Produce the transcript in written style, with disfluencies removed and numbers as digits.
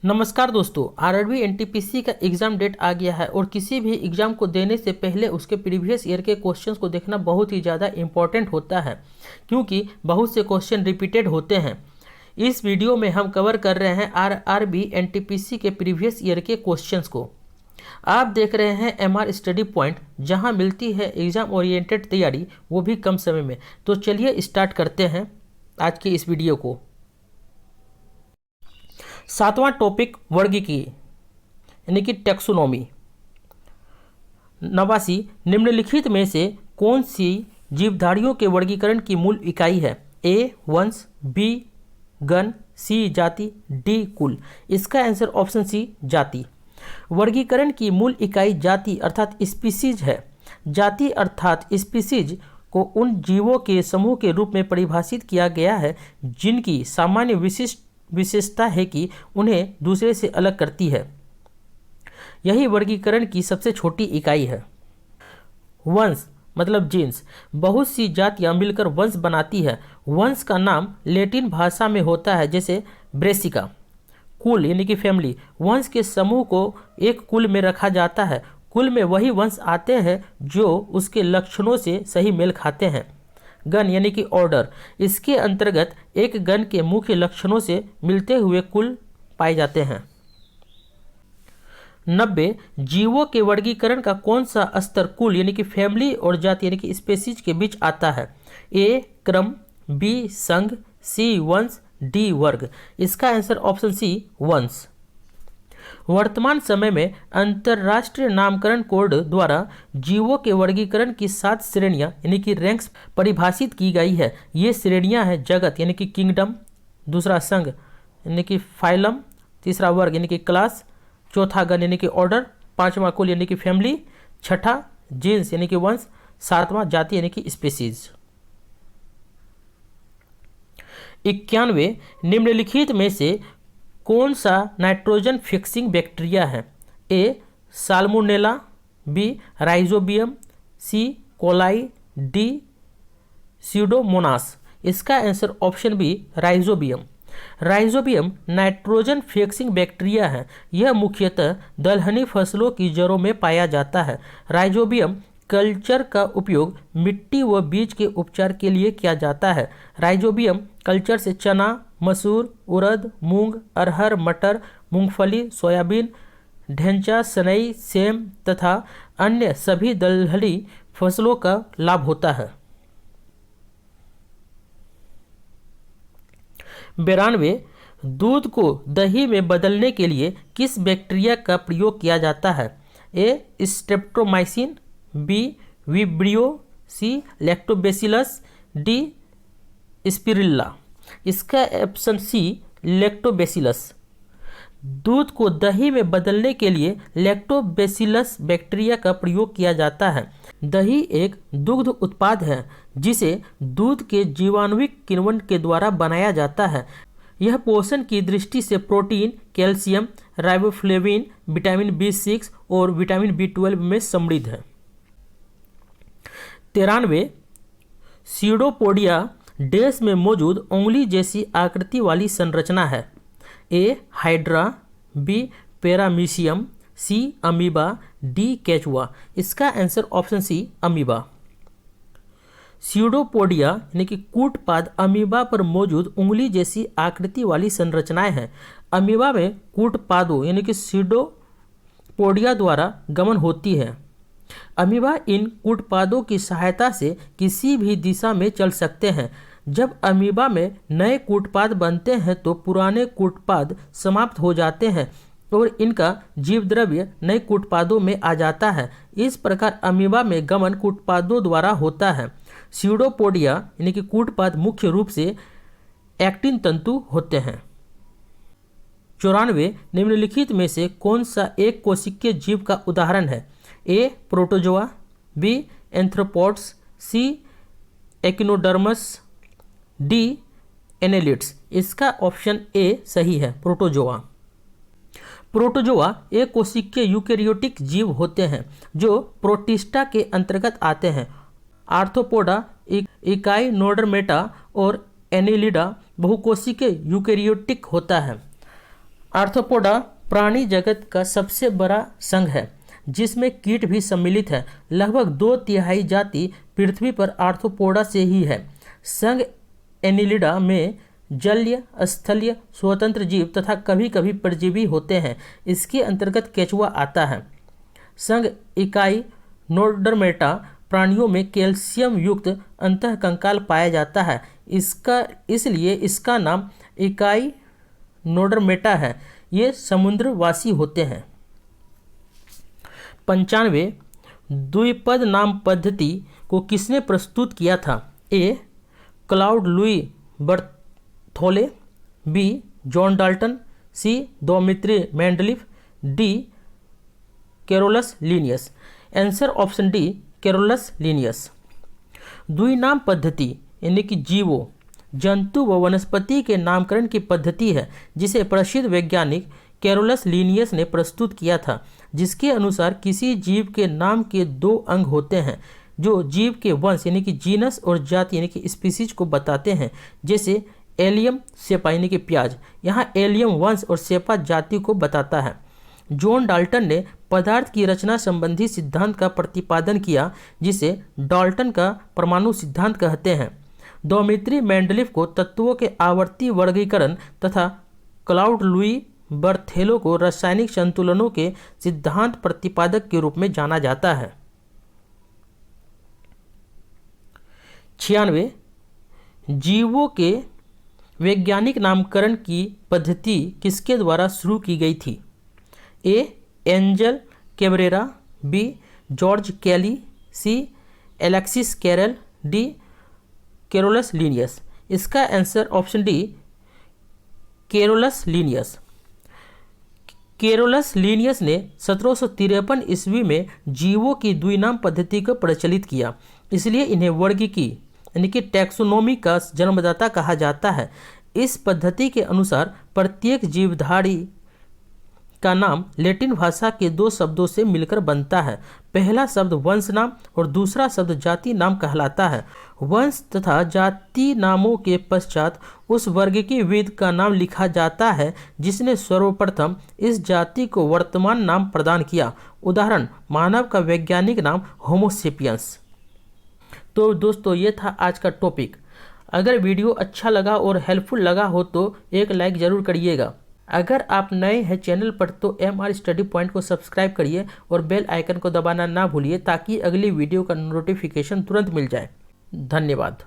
नमस्कार दोस्तों, RRB NTPC का एग्ज़ाम डेट आ गया है और किसी भी एग्ज़ाम को देने से पहले उसके प्रीवियस ईयर के क्वेश्चंस को देखना बहुत ही ज़्यादा इम्पॉर्टेंट होता है, क्योंकि बहुत से क्वेश्चन रिपीटेड होते हैं। इस वीडियो में हम कवर कर रहे हैं आरआरबी एनटीपीसी के प्रीवियस ईयर के क्वेश्चंस को। आप देख रहे हैं एमआर स्टडी पॉइंट, जहां मिलती है एग्ज़ाम ओरिएंटेड तैयारी, वो भी कम समय में। तो चलिए स्टार्ट करते हैं आज के इस वीडियो को। 7वां टॉपिक वर्गीकी यानी कि टैक्सोनॉमी। 89 निम्नलिखित में से कौन सी जीवधारियों के वर्गीकरण की मूल इकाई है? ए वंश, बी गण, सी जाति, डी कुल। इसका आंसर ऑप्शन सी जाति। वर्गीकरण की मूल इकाई जाति अर्थात स्पीसीज है। जाति अर्थात स्पीसीज को उन जीवों के समूह के रूप में परिभाषित किया गया है जिनकी सामान्य विशेषता है कि उन्हें दूसरे से अलग करती है। यही वर्गीकरण की सबसे छोटी इकाई है। वंश मतलब जीन्स। बहुत सी जातियां मिलकर वंश बनाती है। वंश का नाम लैटिन भाषा में होता है, जैसे ब्रेसिका। कुल यानी कि फैमिली। वंश के समूह को एक कुल में रखा जाता है। कुल में वही वंश आते हैं जो उसके लक्षणों से सही मेल खाते हैं। गण यानी कि ऑर्डर। इसके अंतर्गत एक गण के मुख्य लक्षणों से मिलते हुए कुल पाए जाते हैं। 90 जीवों के वर्गीकरण का कौन सा स्तर कुल यानी कि फैमिली और जाति यानी कि स्पेसीज के बीच आता है? ए क्रम, बी संघ, सी वंश, डी वर्ग। इसका आंसर ऑप्शन सी वंश। वर्तमान समय में अंतर्राष्ट्रीय नामकरण कोड द्वारा जीवों के वर्गीकरण की 7 श्रेणियां यानी कि रैंक्स परिभाषित की गई है। ये श्रेणियां हैं जगत यानी कि किंगडम, दूसरा संघ यानी कि फाइलम, तीसरा वर्ग यानी कि क्लास, चौथा गण यानी कि ऑर्डर, पांचवा कुल यानी कि फैमिली, छठा जीन्स यानी कि वंश, सातवां जाति यानी कि स्पीसीज। 91 निम्नलिखित में से कौन सा नाइट्रोजन फिक्सिंग बैक्टीरिया है? A salmonella, B rhizobium, C coli, D pseudomonas. इसका answer option B rhizobium. Rhizobium nitrogen fixing bacteria है। यह मुख्यतः दलहनी फसलों की जड़ों में पाया जाता है। राइजोबियम कल्चर का उपयोग मिट्टी व बीज के उपचार के लिए किया जाता है। राइजोबियम कल्चर से चना, मसूर, उड़द, मूंग, अरहर, मटर, मूंगफली, सोयाबीन, ढेंचा, सनई, सेम तथा अन्य सभी दलहनी फसलों का लाभ होता है। 92 दूध को दही में बदलने के लिए किस बैक्टीरिया का प्रयोग किया जाता है? ए स्ट्रेप्टोमाइसिन, बी विब्रियो, सी लैक्टोबैसिलस, डी स्पिरिल्ला। इसका ऑप्शन सी लैक्टोबैसिलस। दूध को दही में बदलने के लिए लैक्टोबैसिलस बैक्टीरिया का प्रयोग किया जाता है। दही एक दुग्ध उत्पाद है जिसे दूध के जीवाणुविक किण्वन के द्वारा बनाया जाता है। यह पोषण की दृष्टि से protein, calcium, riboflavin, vitamin B6 और विटामिन B12 में समृद्ध है। 93 सीडोपोडिया डैश में मौजूद उंगली जैसी आकृति वाली संरचना है। A hydra, B paramecium, C amoeba, D केचुआ। इसका answer option C amoeba. Pseudopodia यानी कि कूटपाद अमीबा पर मौजूद उंगली जैसी आकृति वाली संरचनाएं हैं। अमीबा में कूटपादों यानी कि सीडोपोडिया द्वारा गमन होती है। अमीबा इन कूटपादों की सहायता से किसी भी दिशा में चल सकते हैं। जब अमीबा में नए कूटपाद बनते हैं तो पुराने कूटपाद समाप्त हो जाते हैं और इनका जीवद्रव्य नए कूटपादों में आ जाता है। इस प्रकार अमीबा में गमन कूटपादों द्वारा होता है। सीडोपोडिया यानी कि कूटपाद मुख्य रूप से एक्टिन तंतु होते हैं। 94 निम्नलिखित में से कौन सा एक कोशिकीय जीव का उदाहरण है? ए प्रोटोजोआ, बी एंथ्रोपोड्स, सी एकिनोडर्मस, डी एनेलिड्स। इसका ऑप्शन ए सही है, प्रोटोजोआ। प्रोटोजोआ एक कोशिकीय यूकेरियोटिक जीव होते हैं जो प्रोटिस्टा के अंतर्गत आते हैं। आर्थ्रोपोडा, इकाइनोडर्मेटा और एनेलिडा बहुकोशिकीय यूकेरियोटिक होता है। आर्थ्रोपोडा प्राणी जगत का सबसे बड़ा संघ है जिसमें कीट भी सम्मिलित है। लगभग 2/3 जाति पृथ्वी पर आर्थ्रोपोडा से ही है। संघ एनिलिडा में जलीय, स्थलीय, स्वतंत्र जीव तथा कभी कभी परजीवी होते हैं। इसके अंतर्गत केचुआ आता है। संघ इकाई नोडर्मेटा प्राणियों में कैल्शियम युक्त अंतःकंकाल पाया जाता है। इसलिए इसका नाम इकाई नोडर्मेटा है। ये समुद्रवासी होते हैं। 95 द्विपद नाम पद्धति को किसने प्रस्तुत किया था? A. Claude Louis Berthollet, B. John Dalton, C. Dmitri Mendeleev, D. Carolus Linnaeus. Answer option D, Carolus Linnaeus. द्विनाम पद्धति यानी कि जीवों, जंतु व वनस्पति के नामकरण की पद्धति है जिसे प्रसिद्ध वैज्ञानिक कैरोलस लिनियस ने प्रस्तुत किया था, जिसके अनुसार किसी जीव के नाम के 2 अंग होते हैं जो जीव के वंश यानी कि जीनस और जाति यानी कि स्पीसीज को बताते हैं। जैसे एलियम सेपा यानी कि प्याज, यहाँ एलियम वंश और सेपा जाति को बताता है। जॉन डाल्टन ने पदार्थ की रचना संबंधी सिद्धांत का प्रतिपादन किया जिसे डाल्टन का परमाणु सिद्धांत कहते हैं। डॉमित्री मेंडलीफ को तत्वों के आवर्ती वर्गीकरण तथा क्लाउड लुई बर्थेलो को रासायनिक संतुलनों के सिद्धांत प्रतिपादक के रूप में जाना जाता है। 96 जीवों के वैज्ञानिक नामकरण की पद्धति किसके द्वारा शुरू की गई थी? A. Angel Cabrera, B. George Cayley, C. Alexis Carrel, D. Carolus Linnaeus. इसका answer option D, Carolus Linnaeus. Carolus Linnaeus ने 1753 ईस्वी में जीवों की द्विनाम पद्धति को प्रचलित किया, इसलिए इन्हें वर्गीकी यानी कि टैक्सोनॉमी का जन्मदाता कहा जाता है। इस पद्धति के अनुसार प्रत्येक जीवधारी का नाम लैटिन भाषा के 2 शब्दों से मिलकर बनता है। पहला शब्द वंश नाम और दूसरा शब्द जाति नाम कहलाता है। वंश तथा जाति नामों के पश्चात उस वर्गीकृत का नाम लिखा जाता है जिसने सर्वप्रथम इस जाति को वर्तमान नाम प्रदान किया। उदाहरण, मानव का वैज्ञानिक नाम होमोसेपियंस। तो दोस्तों, ये था आज का टॉपिक। अगर वीडियो अच्छा लगा और हेल्पफुल लगा हो तो एक लाइक ज़रूर करिएगा। अगर आप नए हैं चैनल पर तो MR स्टडी पॉइंट को सब्सक्राइब करिए और बेल आइकन को दबाना ना भूलिए ताकि अगली वीडियो का नोटिफिकेशन तुरंत मिल जाए। धन्यवाद।